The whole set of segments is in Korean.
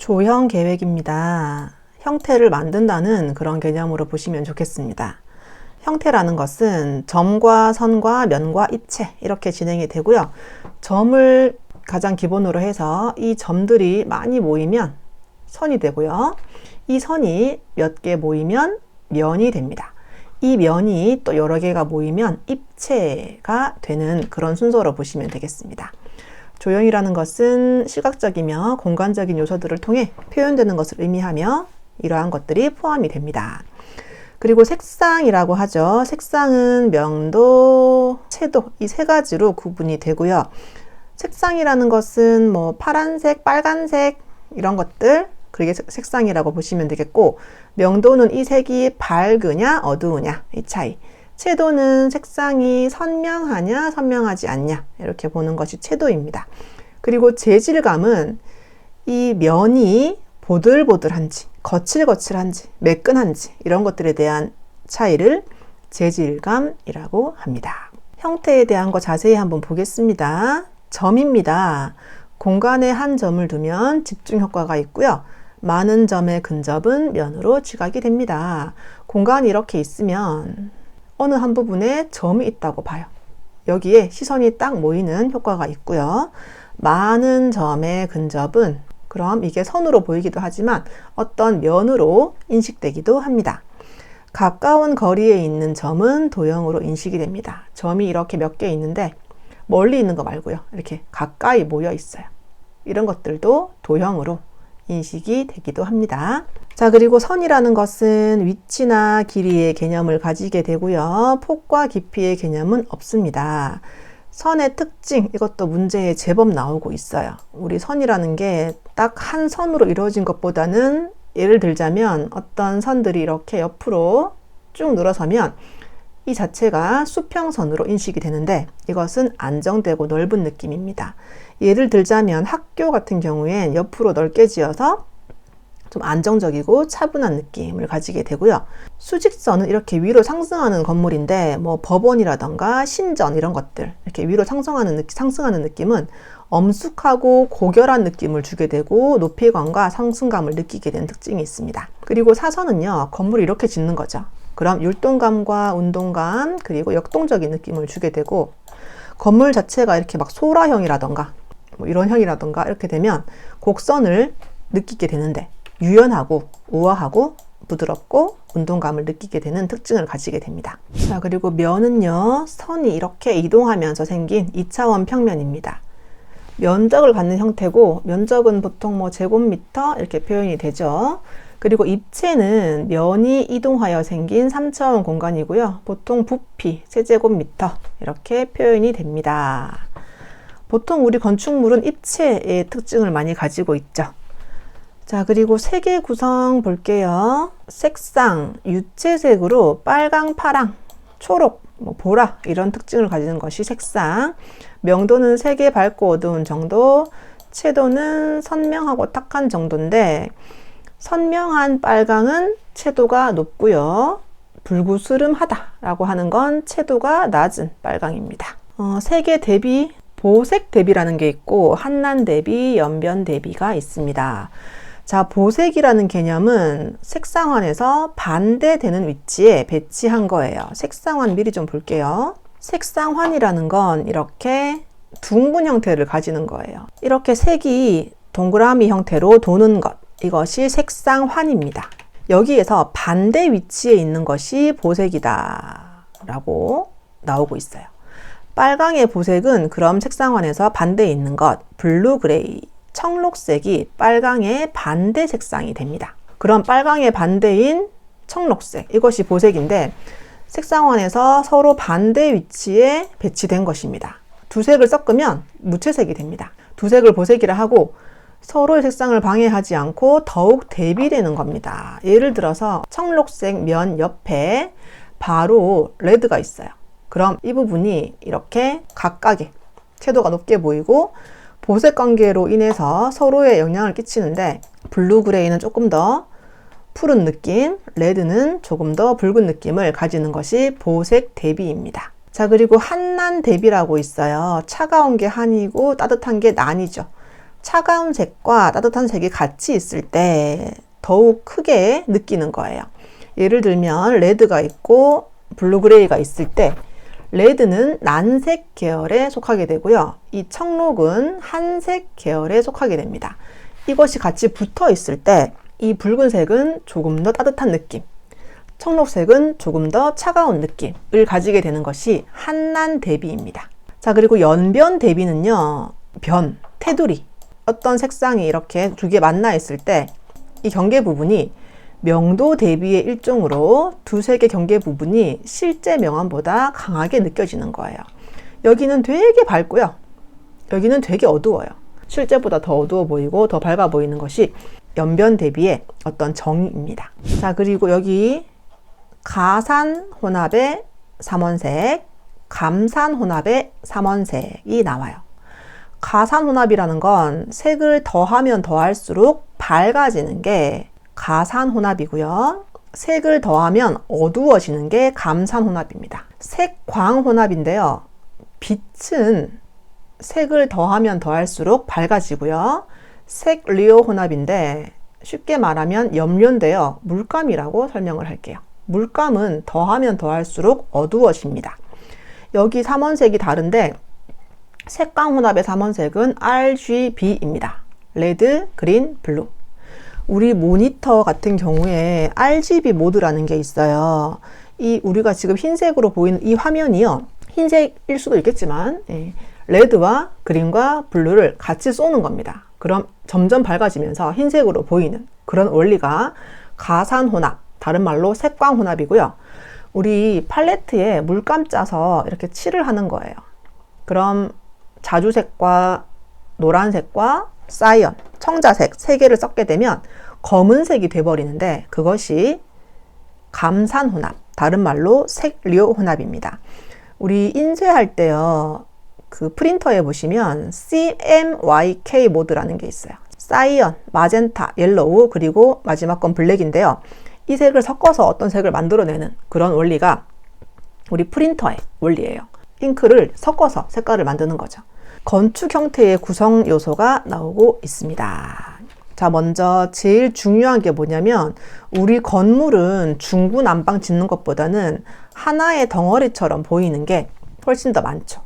조형 계획입니다. 형태를 만든다는 그런 개념으로 보시면 좋겠습니다. 형태라는 것은 점과 선과 면과 입체 이렇게 진행이 되고요. 점을 가장 기본으로 해서 이 점들이 많이 모이면 선이 되고요. 이 선이 몇 개 모이면 면이 됩니다. 이 면이 또 여러 개가 모이면 입체가 되는 그런 순서로 보시면 되겠습니다. 조형이라는 것은 시각적이며 공간적인 요소들을 통해 표현되는 것을 의미하며 이러한 것들이 포함이 됩니다. 그리고 색상이라고 하죠. 색상은 명도, 채도 이 세 가지로 구분이 되고요. 색상이라는 것은 뭐 파란색, 빨간색 이런 것들 그게 색상이라고 보시면 되겠고, 명도는 이 색이 밝으냐 어두우냐 이 차이, 채도는 색상이 선명하냐 선명하지 않냐 이렇게 보는 것이 채도입니다. 그리고 재질감은 이 면이 보들보들한지 거칠거칠한지 매끈한지 이런 것들에 대한 차이를 재질감이라고 합니다. 형태에 대한 거 자세히 한번 보겠습니다. 점입니다. 공간에 한 점을 두면 집중 효과가 있고요. 많은 점의 근접은 면으로 지각이 됩니다. 공간이 이렇게 있으면 어느 한 부분에 점이 있다고 봐요. 여기에 시선이 딱 모이는 효과가 있고요. 많은 점의 근접은 그럼 이게 선으로 보이기도 하지만 어떤 면으로 인식되기도 합니다. 가까운 거리에 있는 점은 도형으로 인식이 됩니다. 점이 이렇게 몇 개 있는데 멀리 있는 거 말고요. 이렇게 가까이 모여 있어요. 이런 것들도 도형으로 인식이 되기도 합니다. 자, 그리고 선이라는 것은 위치나 길이의 개념을 가지게 되고요. 폭과 깊이의 개념은 없습니다. 선의 특징, 이것도 문제에 제법 나오고 있어요. 우리 선이라는 게 딱 한 선으로 이루어진 것보다는 예를 들자면 어떤 선들이 이렇게 옆으로 쭉 늘어서면 이 자체가 수평선으로 인식이 되는데 이것은 안정되고 넓은 느낌입니다. 예를 들자면 학교 같은 경우엔 옆으로 넓게 지어서 좀 안정적이고 차분한 느낌을 가지게 되고요. 수직선은 이렇게 위로 상승하는 건물인데 뭐 법원이라던가 신전 이런 것들 이렇게 위로 상승하는 느낌은 엄숙하고 고결한 느낌을 주게 되고 높이감과 상승감을 느끼게 되는 특징이 있습니다. 그리고 사선은요, 건물을 이렇게 짓는 거죠. 그럼 율동감과 운동감 그리고 역동적인 느낌을 주게 되고, 건물 자체가 이렇게 막 소라형이라던가 뭐 이런 형이라던가 이렇게 되면 곡선을 느끼게 되는데 유연하고 우아하고 부드럽고 운동감을 느끼게 되는 특징을 가지게 됩니다. 자, 그리고 면은요, 선이 이렇게 이동하면서 생긴 2차원 평면입니다. 면적을 갖는 형태고, 면적은 보통 뭐 제곱미터 이렇게 표현이 되죠. 그리고 입체는 면이 이동하여 생긴 3차원 공간이고요. 보통 부피 세제곱미터 이렇게 표현이 됩니다. 보통 우리 건축물은 입체의 특징을 많이 가지고 있죠. 자, 그리고 색의 구성 볼게요. 색상, 유채색으로 빨강, 파랑, 초록, 보라 이런 특징을 가지는 것이 색상. 명도는 색이 밝고 어두운 정도, 채도는 선명하고 탁한 정도인데 선명한 빨강은 채도가 높고요. 불구스름하다라고 하는 건 채도가 낮은 빨강입니다. 색의 대비, 보색 대비라는 게 있고 한난 대비, 연변 대비가 있습니다. 자, 보색이라는 개념은 색상환에서 반대되는 위치에 배치한 거예요. 색상환 미리 좀 볼게요. 색상환이라는 건 이렇게 둥근 형태를 가지는 거예요. 이렇게 색이 동그라미 형태로 도는 것, 이것이 색상환입니다. 여기에서 반대 위치에 있는 것이 보색이다 라고 나오고 있어요. 빨강의 보색은 그럼 색상환에서 반대에 있는 것, 블루 그레이, 청록색이 빨강의 반대 색상이 됩니다. 그럼 빨강의 반대인 청록색, 이것이 보색인데 색상환에서 서로 반대 위치에 배치된 것입니다. 두 색을 섞으면 무채색이 됩니다. 두 색을 보색이라 하고 서로의 색상을 방해하지 않고 더욱 대비되는 겁니다. 예를 들어서 청록색 면 옆에 바로 레드가 있어요. 그럼 이 부분이 이렇게 각각의 채도가 높게 보이고 보색 관계로 인해서 서로의 영향을 끼치는데, 블루 그레이는 조금 더 푸른 느낌, 레드는 조금 더 붉은 느낌을 가지는 것이 보색 대비입니다. 자, 그리고 한난 대비라고 있어요. 차가운 게 한이고 따뜻한 게 난이죠. 차가운 색과 따뜻한 색이 같이 있을 때 더욱 크게 느끼는 거예요. 예를 들면 레드가 있고 블루 그레이가 있을 때 레드는 난색 계열에 속하게 되고요. 이 청록은 한색 계열에 속하게 됩니다. 이것이 같이 붙어 있을 때 이 붉은색은 조금 더 따뜻한 느낌, 청록색은 조금 더 차가운 느낌을 가지게 되는 것이 한난 대비입니다. 자, 그리고 연변 대비는요, 변, 테두리, 어떤 색상이 이렇게 두 개 만나 있을 때 이 경계 부분이 명도 대비의 일종으로 두세 개 경계 부분이 실제 명암보다 강하게 느껴지는 거예요. 여기는 되게 밝고요. 여기는 되게 어두워요. 실제보다 더 어두워 보이고 더 밝아 보이는 것이 연변 대비의 어떤 정의입니다. 자, 그리고 여기 가산 혼합의 삼원색, 감산 혼합의 삼원색이 나와요. 가산 혼합이라는 건 색을 더하면 더할수록 밝아지는 게 가산 혼합이고요. 색을 더하면 어두워지는 게 감산 혼합입니다. 색광 혼합인데요. 빛은 색을 더하면 더할수록 밝아지고요. 색리오 혼합인데 쉽게 말하면 염료인데요. 물감이라고 설명을 할게요. 물감은 더하면 더할수록 어두워집니다. 여기 삼원색이 다른데 색광 혼합의 삼원색은 RGB입니다. 레드, 그린, 블루. 우리 모니터 같은 경우에 RGB 모드라는 게 있어요. 이 우리가 지금 흰색으로 보이는 이 화면이요. 흰색일 수도 있겠지만 레드와 그린과 블루를 같이 쏘는 겁니다. 그럼 점점 밝아지면서 흰색으로 보이는 그런 원리가 가산 혼합, 다른 말로 색광 혼합이고요. 우리 팔레트에 물감 짜서 이렇게 칠을 하는 거예요. 그럼 자주색과 노란색과 사이언, 청자색 세 개를 섞게 되면 검은색이 돼버리는데 그것이 감산 혼합, 다른 말로 색리오 혼합입니다. 우리 인쇄할 때요, 그 프린터에 보시면 CMYK 모드라는 게 있어요. 사이언, 마젠타, 옐로우, 그리고 마지막 건 블랙인데요. 이 색을 섞어서 어떤 색을 만들어내는 그런 원리가 우리 프린터의 원리예요. 잉크를 섞어서 색깔을 만드는 거죠. 건축 형태의 구성 요소가 나오고 있습니다. 자, 먼저 제일 중요한 게 뭐냐면 우리 건물은 중구난방 짓는 것보다는 하나의 덩어리처럼 보이는 게 훨씬 더 많죠.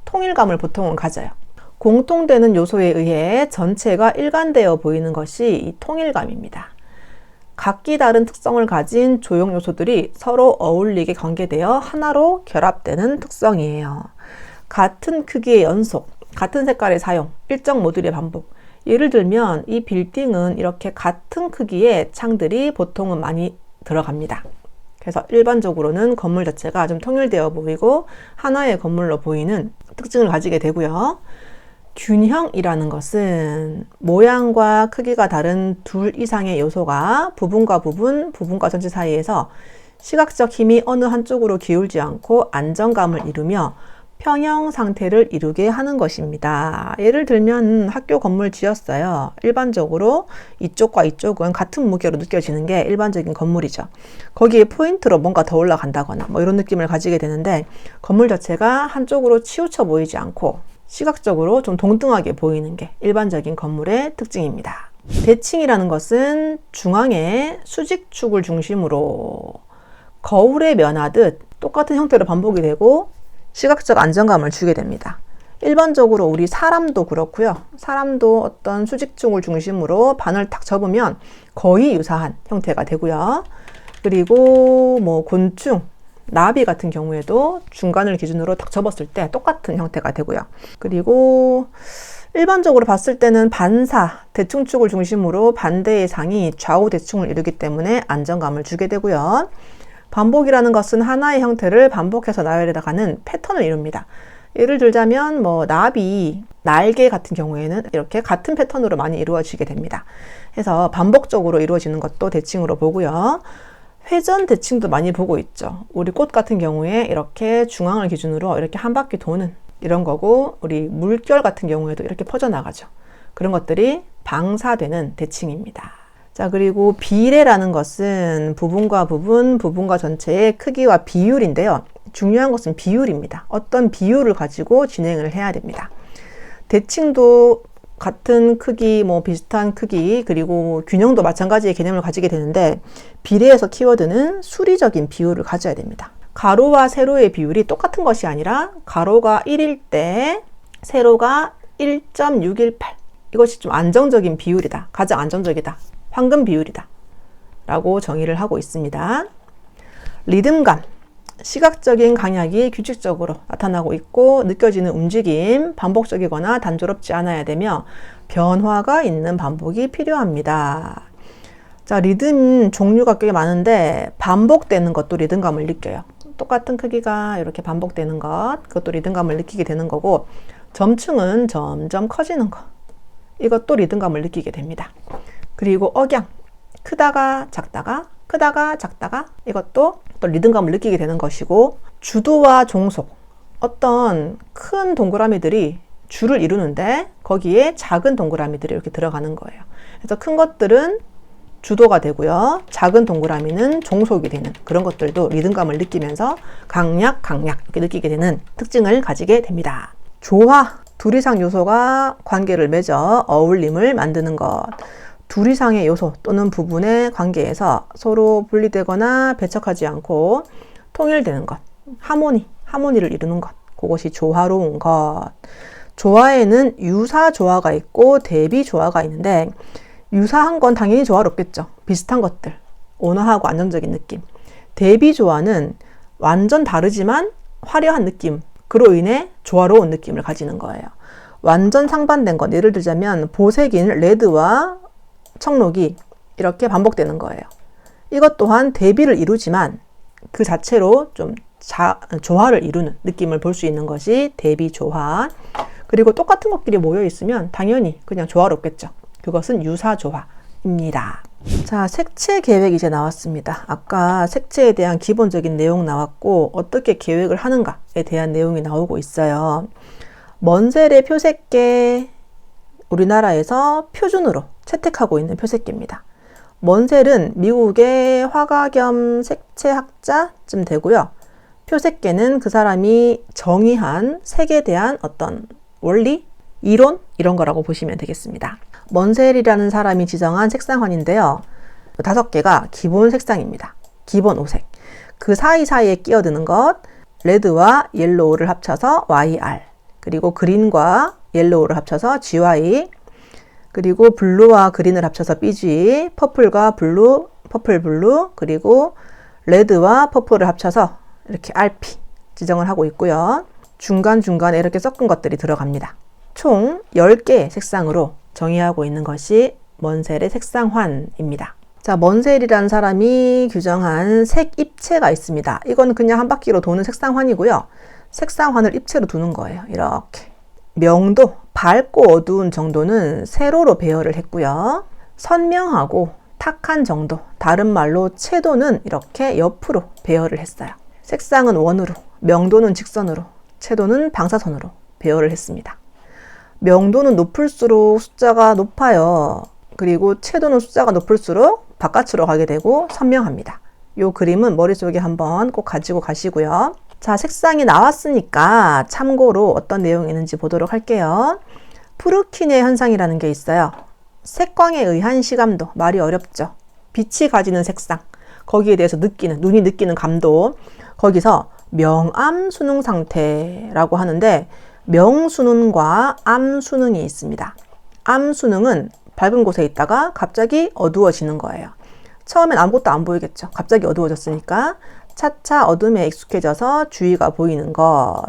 통일감을 보통은 가져요. 공통되는 요소에 의해 전체가 일관되어 보이는 것이 이 통일감입니다. 각기 다른 특성을 가진 조형 요소들이 서로 어울리게 관계되어 하나로 결합되는 특성이에요. 같은 크기의 연속, 같은 색깔의 사용, 일정 모듈의 반복. 예를 들면 이 빌딩은 이렇게 같은 크기의 창들이 보통은 많이 들어갑니다. 그래서 일반적으로는 건물 자체가 좀 통일되어 보이고 하나의 건물로 보이는 특징을 가지게 되고요. 균형이라는 것은 모양과 크기가 다른 둘 이상의 요소가 부분과 부분, 부분과 전체 사이에서 시각적 힘이 어느 한쪽으로 기울지 않고 안정감을 이루며 평형 상태를 이루게 하는 것입니다. 예를 들면 학교 건물 지었어요. 일반적으로 이쪽과 이쪽은 같은 무게로 느껴지는 게 일반적인 건물이죠. 거기에 포인트로 뭔가 더 올라간다거나 뭐 이런 느낌을 가지게 되는데 건물 자체가 한쪽으로 치우쳐 보이지 않고 시각적으로 좀 동등하게 보이는 게 일반적인 건물의 특징입니다. 대칭이라는 것은 중앙에 수직축을 중심으로 거울에 면하듯 똑같은 형태로 반복이 되고 시각적 안정감을 주게 됩니다. 일반적으로 우리 사람도 그렇고요. 사람도 어떤 수직축을 중심으로 반을 탁 접으면 거의 유사한 형태가 되고요. 그리고 뭐 곤충, 나비 같은 경우에도 중간을 기준으로 딱 접었을 때 똑같은 형태가 되고요. 그리고 일반적으로 봤을 때는 반사, 대칭축을 중심으로 반대의 상이 좌우 대칭을 이루기 때문에 안정감을 주게 되고요. 반복이라는 것은 하나의 형태를 반복해서 나열해나가는 패턴을 이룹니다. 예를 들자면 뭐 나비, 날개 같은 경우에는 이렇게 같은 패턴으로 많이 이루어지게 됩니다. 그래서 반복적으로 이루어지는 것도 대칭으로 보고요. 회전 대칭도 많이 보고 있죠. 우리 꽃 같은 경우에 이렇게 중앙을 기준으로 이렇게 한 바퀴 도는 이런 거고, 우리 물결 같은 경우에도 이렇게 퍼져나가죠. 그런 것들이 방사되는 대칭입니다. 자, 그리고 비례라는 것은 부분과 부분, 부분과 전체의 크기와 비율인데요. 중요한 것은 비율입니다. 어떤 비율을 가지고 진행을 해야 됩니다. 대칭도 같은 크기, 뭐 비슷한 크기, 그리고 균형도 마찬가지의 개념을 가지게 되는데 비례해서 키워드는 수리적인 비율을 가져야 됩니다. 가로와 세로의 비율이 똑같은 것이 아니라 가로가 1일 때 세로가 1.618 이것이 좀 안정적인 비율이다. 가장 안정적이다. 황금 비율이다. 라고 정의를 하고 있습니다. 리듬감, 시각적인 강약이 규칙적으로 나타나고 있고 느껴지는 움직임, 반복적이거나 단조롭지 않아야 되며 변화가 있는 반복이 필요합니다. 자, 리듬 종류가 꽤 많은데 반복되는 것도 리듬감을 느껴요. 똑같은 크기가 이렇게 반복되는 것, 그것도 리듬감을 느끼게 되는 거고 점층은 점점 커지는 것, 이것도 리듬감을 느끼게 됩니다. 그리고 억양, 크다가 작다가 크다가 작다가 이것도 또 리듬감을 느끼게 되는 것이고 주도와 종속, 어떤 큰 동그라미들이 줄을 이루는데 거기에 작은 동그라미들이 이렇게 들어가는 거예요. 그래서 큰 것들은 주도가 되고요. 작은 동그라미는 종속이 되는 그런 것들도 리듬감을 느끼면서 강약 이렇게 느끼게 되는 특징을 가지게 됩니다. 조화, 둘 이상 요소가 관계를 맺어 어울림을 만드는 것. 둘 이상의 요소 또는 부분의 관계에서 서로 분리되거나 배척하지 않고 통일되는 것. 하모니를 이루는 것. 그것이 조화로운 것. 조화에는 유사 조화가 있고 대비 조화가 있는데 유사한 건 당연히 조화롭겠죠. 비슷한 것들. 온화하고 안정적인 느낌. 대비 조화는 완전 다르지만 화려한 느낌. 그로 인해 조화로운 느낌을 가지는 거예요. 완전 상반된 것. 예를 들자면 보색인 레드와 청록이 이렇게 반복되는 거예요. 이것 또한 대비를 이루지만 그 자체로 좀 조화를 이루는 느낌을 볼 수 있는 것이 대비 조화. 그리고 똑같은 것끼리 모여 있으면 당연히 그냥 조화롭겠죠. 그것은 유사 조화입니다. 자, 색채 계획 이제 나왔습니다. 아까 색채에 대한 기본적인 내용 나왔고 어떻게 계획을 하는가에 대한 내용이 나오고 있어요. 먼셀의 표색계, 우리나라에서 표준으로 채택하고 있는 표색계입니다. 먼셀은 미국의 화가 겸 색채학자쯤 되고요. 표색계는 그 사람이 정의한 색에 대한 어떤 원리, 이론 이런 거라고 보시면 되겠습니다. 먼셀이라는 사람이 지정한 색상환인데요. 5개가 기본 색상입니다. 기본 5색. 그 사이사이에 끼어드는 것, 레드와 옐로우를 합쳐서 YR, 그리고 그린과 옐로우를 합쳐서 GY, 그리고 블루와 그린을 합쳐서 BG, 퍼플과 블루, 퍼플 블루, 그리고 레드와 퍼플을 합쳐서 이렇게 RP 지정을 하고 있고요. 중간중간에 이렇게 섞은 것들이 들어갑니다. 총 10개의 색상으로 정의하고 있는 것이 먼셀의 색상환입니다. 자, 먼셀이라는 사람이 규정한 색 입체가 있습니다. 이건 그냥 한 바퀴로 도는 색상환이고요. 색상환을 입체로 두는 거예요. 이렇게. 명도, 밝고 어두운 정도는 세로로 배열을 했고요. 선명하고 탁한 정도, 다른 말로 채도는 이렇게 옆으로 배열을 했어요. 색상은 원으로, 명도는 직선으로, 채도는 방사선으로 배열을 했습니다. 명도는 높을수록 숫자가 높아요. 그리고 채도는 숫자가 높을수록 바깥으로 가게 되고 선명합니다. 이 그림은 머릿속에 한번 꼭 가지고 가시고요. 자, 색상이 나왔으니까 참고로 어떤 내용이 있는지 보도록 할게요. 프루키네 현상이라는 게 있어요. 색광에 의한 시감도, 말이 어렵죠. 빛이 가지는 색상, 거기에 대해서 눈이 느끼는 감도, 거기서 명암 수능 상태라고 하는데 명수능과 암수능이 있습니다. 암수능은 밝은 곳에 있다가 갑자기 어두워지는 거예요. 처음엔 아무것도 안 보이겠죠. 갑자기 어두워졌으니까. 차차 어둠에 익숙해져서 주위가 보이는 것.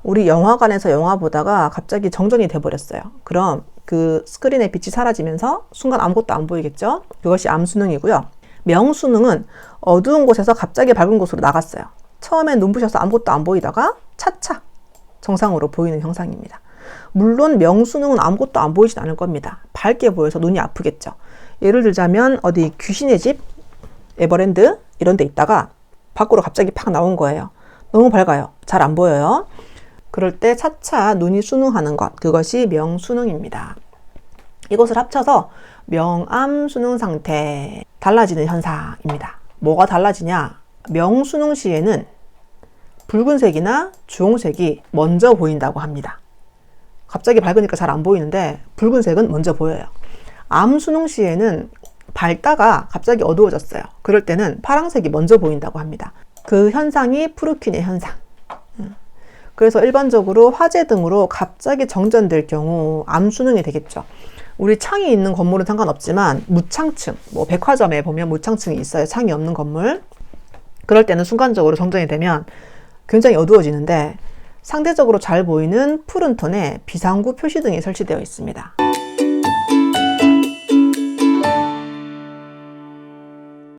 우리 영화관에서 영화 보다가 갑자기 정전이 돼버렸어요. 그럼 그 스크린에 빛이 사라지면서 순간 아무것도 안 보이겠죠. 그것이 암수능이고요. 명수능은 어두운 곳에서 갑자기 밝은 곳으로 나갔어요. 처음엔 눈부셔서 아무것도 안 보이다가 차차 정상으로 보이는 형상입니다. 물론 명수능은 아무것도 안 보이진 않을 겁니다. 밝게 보여서 눈이 아프겠죠. 예를 들자면 어디 귀신의 집, 에버랜드 이런 데 있다가 밖으로 갑자기 팍 나온 거예요. 너무 밝아요. 잘 안 보여요. 그럴 때 차차 눈이 수능하는 것, 그것이 명수능입니다. 이것을 합쳐서 명암수능 상태, 달라지는 현상입니다. 뭐가 달라지냐? 명수능 시에는 붉은색이나 주홍색이 먼저 보인다고 합니다. 갑자기 밝으니까 잘 안 보이는데 붉은색은 먼저 보여요. 암순홍 시에는 밝다가 갑자기 어두워졌어요. 그럴 때는 파란색이 먼저 보인다고 합니다. 그 현상이 프루키네 현상. 그래서 일반적으로 화재 등으로 갑자기 정전될 경우 암순응이 되겠죠. 우리 창이 있는 건물은 상관없지만 무창층, 뭐 백화점에 보면 무창층이 있어요. 창이 없는 건물. 그럴 때는 순간적으로 정전이 되면 굉장히 어두워지는데 상대적으로 잘 보이는 푸른 톤의 비상구 표시등이 설치되어 있습니다.